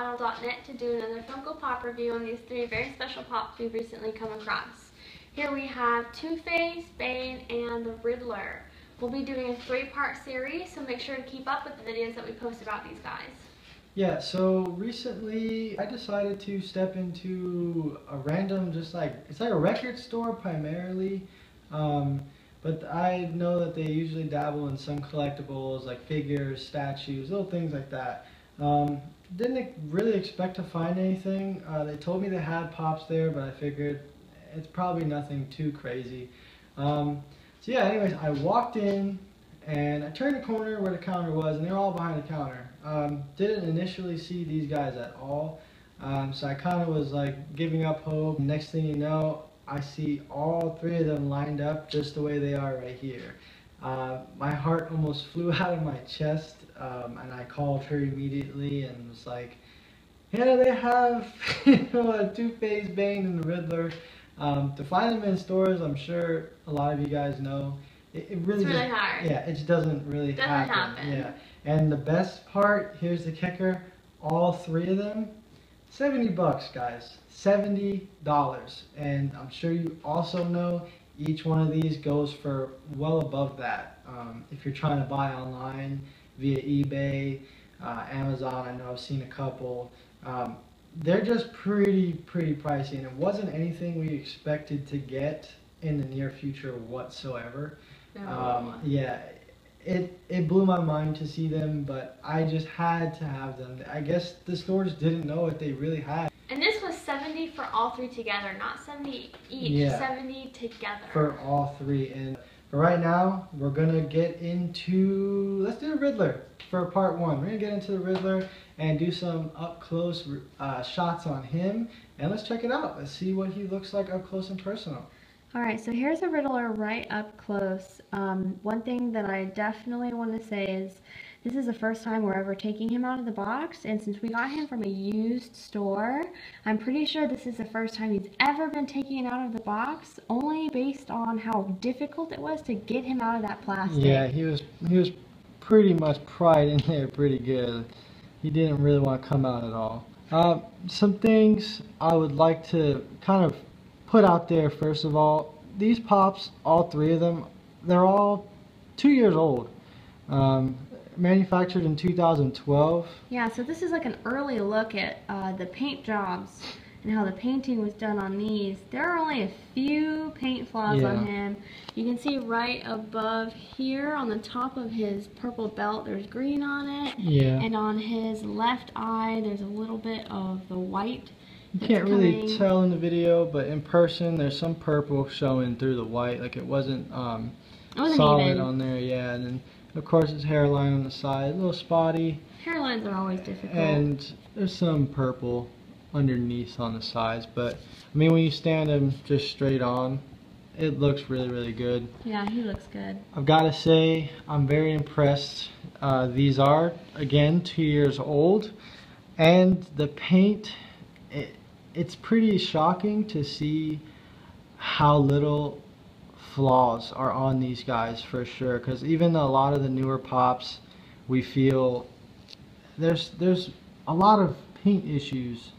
Popvinyl.net to do another Funko Pop review on these three very special pops we've recently come across. Here we have Two-Face, Bane, and the Riddler. We'll be doing a 3-part series, so make sure to keep up with the videos that we post about these guys. Yeah, so recently I decided to step into a random, it's like a record store primarily, but I know that they usually dabble in some collectibles like figures, statues, little things like that. Didn't really expect to find anything. They told me they had pops there, but I figured it's probably nothing too crazy. So yeah, anyways, I walked in and I turned the corner where the counter was, and they were all behind the counter. Didn't initially see these guys at all, so I kind of was like giving up hope. Next thing you know, I see all three of them lined up just the way they are right here. My heart almost flew out of my chest, and I called her immediately and was like, yeah, they have a Two-Face, Bane, and the Riddler. To find them in stores, I'm sure a lot of you guys know, it's really hard. Yeah, it just doesn't really happen. Yeah. And the best part, here's the kicker, all three of them, $70 guys, $70. And I'm sure you also know each one of these goes for well above that. If you're trying to buy online via eBay, Amazon, I know I've seen a couple. They're just pretty pricey, and it wasn't anything we expected to get in the near future whatsoever. Yeah, it blew my mind to see them, but I just had to have them. I guess the stores didn't know what they really had. And this was $70 for all three together, not $70 each, yeah, $70 together. For all three. And for right now, we're gonna get into, let's do the Riddler for part 1. We're gonna get into the Riddler and do some up close shots on him, and let's check it out. Let's see what he looks like up close and personal. Alright, so here's the Riddler right up close. One thing that I definitely want to say is this is the first time we're ever taking him out of the box, and since we got him from a used store, I'm pretty sure this is the first time he's ever been taken out of the box, only based on how difficult it was to get him out of that plastic. Yeah, he was pretty much pried in there pretty good. He didn't really want to come out at all. Some things I would like to kind of put out there. First of all, these pops, all three of them, they're all 2 years old. Manufactured in 2012. Yeah, so this is like an early look at the paint jobs and how the painting was done on these. There are only a few paint flaws on him. You can see right above here on the top of his purple belt there's green on it. Yeah. And on his left eye there's a little bit of the white. You can't really tell in the video, but in person there's some purple showing through the white, like it wasn't solid even on there. Yeah, and then of course his hairline on the side, a little spotty. Hairlines are always difficult. And there's some purple underneath on the sides, but I mean when you stand him just straight on, it looks really good. Yeah, he looks good. I've got to say, I'm very impressed. These are, again, 2 years old, and the paint, it's pretty shocking to see how little flaws are on these guys, for sure, because even a lot of the newer pops, we feel there's a lot of paint issues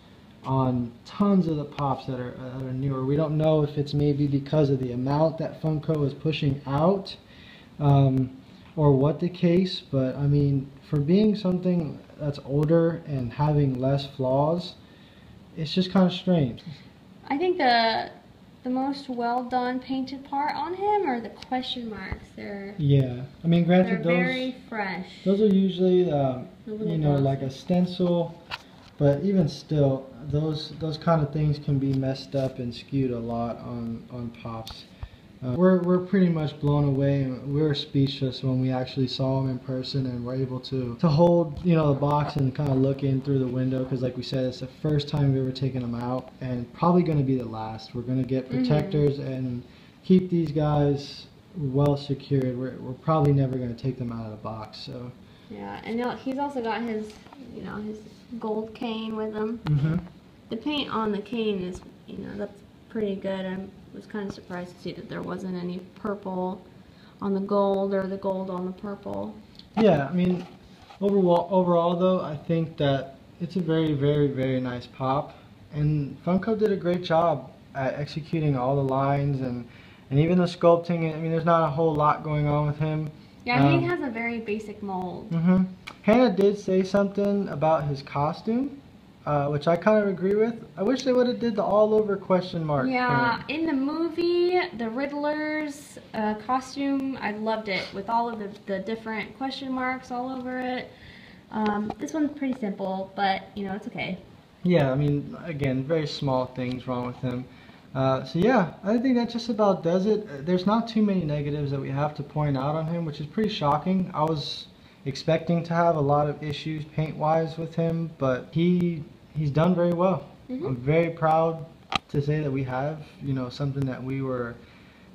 on tons of the pops that are newer. We don't know if it's maybe because of the amount that Funko is pushing out, or what the case, but I mean, for being something that's older and having less flaws, it's just kind of strange. I think the most well done painted part on him are the question marks. Yeah, I mean, granted, they're very fresh. Those are usually you know, like a stencil, but even still, those kind of things can be messed up and skewed a lot on pops. We're pretty much blown away, and we were speechless when we actually saw them in person and were able to hold, you know, the box and kind of look in through the window, because like we said, it's the first time we ever taken them out, and probably going to be the last. We're going to get protectors and keep these guys well secured. We're probably never going to take them out of the box. So yeah, and he's also got his, you know, his gold cane with him. The paint on the cane is, you know, that's pretty good. I was kind of surprised to see that there wasn't any purple on the gold or the gold on the purple. Yeah, I mean, overall though, I think that It's a very, very, very nice pop, and Funko did a great job at executing all the lines and even the sculpting. I mean, there's not a whole lot going on with him. Yeah, he has a very basic mold. Hannah did say something about his costume, which I kind of agree with. I wish they would have did the all over question mark. Yeah, in the movie, the Riddler's costume, I loved it with all of the different question marks all over it. This one's pretty simple, but you know, it's okay. Yeah, I mean, again, very small things wrong with him. So yeah, I think that just about does it. There's not too many negatives that we have to point out on him, which is pretty shocking. I was expecting to have a lot of issues paint-wise with him, but he's done very well. I'm very proud to say that we have, you know, something that we were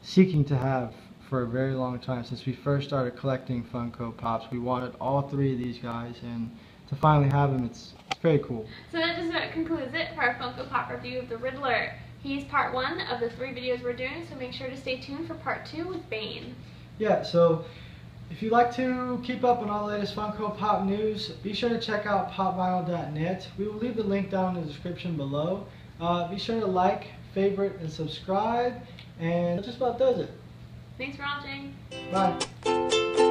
seeking to have for a very long time. Since we first started collecting Funko Pops, we wanted all three of these guys, and to finally have them, it's very cool. So that just about concludes it for our Funko Pop review of the Riddler. He's part 1 of the 3 videos we're doing, so make sure to stay tuned for part 2 with Bane. Yeah, so if you'd like to keep up on all the latest Funko Pop news, be sure to check out Popvinyl.net. We will leave the link down in the description below. Be sure to like, favorite, and subscribe, and that just about does it. Thanks for watching. Bye.